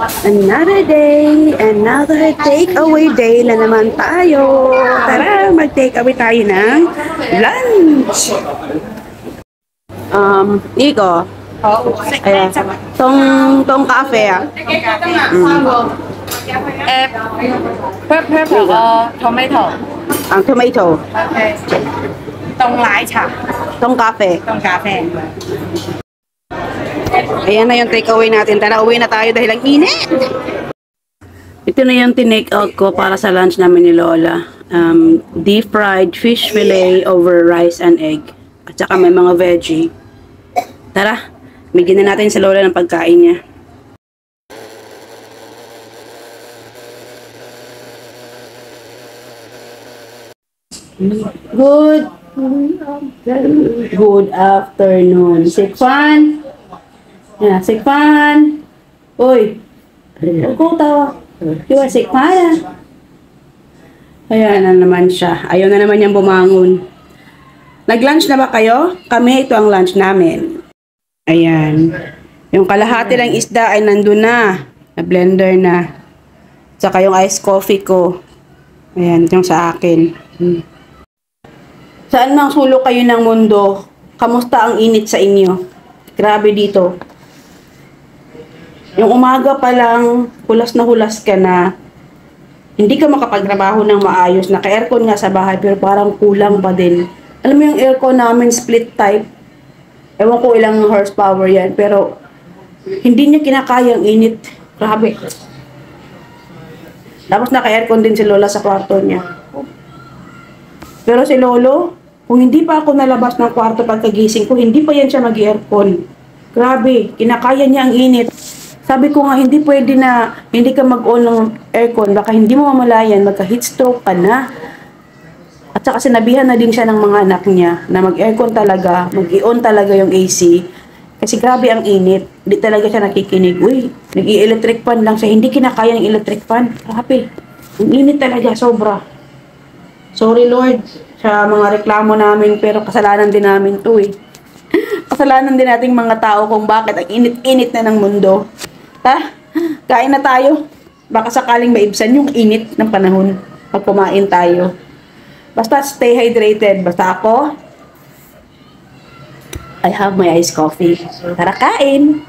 Another day, another takeaway day na naman tayo. Tara, mag-takeaway tayo ng lunch. Iko. Ayan. Tong cafe ah. Purple tomato. Ang tomato. Okay. 凍奶茶， Tong cafe. 凍咖啡。 Ayan na yung takeaway natin. Tara, uwi na tayo dahil ang init. Ito na yung tinake out ko para sa lunch namin ni Lola. Deep fried fish fillet over rice and egg. At saka may mga veggie. Tara, bigyan na natin si Lola ng pagkain niya. Good afternoon. Sikfan. Yeah, Sikfan. Uy. Ako tawa. Diba, Sikfan. Ayan na naman siya. Ayaw na naman niyang bumangon. Nag-lunch na ba kayo? Kami, ito ang lunch namin. Ayan. Yung kalahati ng isda ay nandun na. Na-blender na. Tsaka yung iced coffee ko. Ayan, yung sa akin. Saan mang sulok kayo ng mundo, kamusta ang init sa inyo? Grabe dito. Yung umaga pa lang, hulas na hulas ka na. Hindi ka makapagtrabaho ng maayos. Naka-aircon nga sa bahay, pero parang kulang pa din. Alam mo yung aircon namin, split type. Ewan ko ilang horsepower yan, pero hindi niya kinakayang init. Grabe. Tapos naka-aircon din si Lola sa kwarto niya. Pero si Lolo, kung hindi pa ako nalabas ng kwarto pagkagising ko, hindi pa yan siya mag-aircon. Grabe, kinakaya niya ang init. Sabi ko nga, hindi pwede na hindi ka mag-on ng aircon. Baka hindi mo mamalayan, magka-heat stroke ka na. At saka sinabihan na din siya ng mga anak niya na mag-aircon talaga, mag-i-on talaga yung AC. Kasi grabe ang init. Hindi talaga siya nakikinig. Uy, nag-i-electric fan lang siya. Hindi kinakaya ng electric fan. Grabe. Ang init talaga, sobra. Sorry Lord sa mga reklamo namin, pero kasalanan din namin to eh. Kasalanan din nating mga tao kung bakit ang init-init na ng mundo. Kain na tayo. Baka sakaling maibsan yung init ng panahon pag kumain tayo. Basta stay hydrated. Basta ako, I have my iced coffee. Tara kain!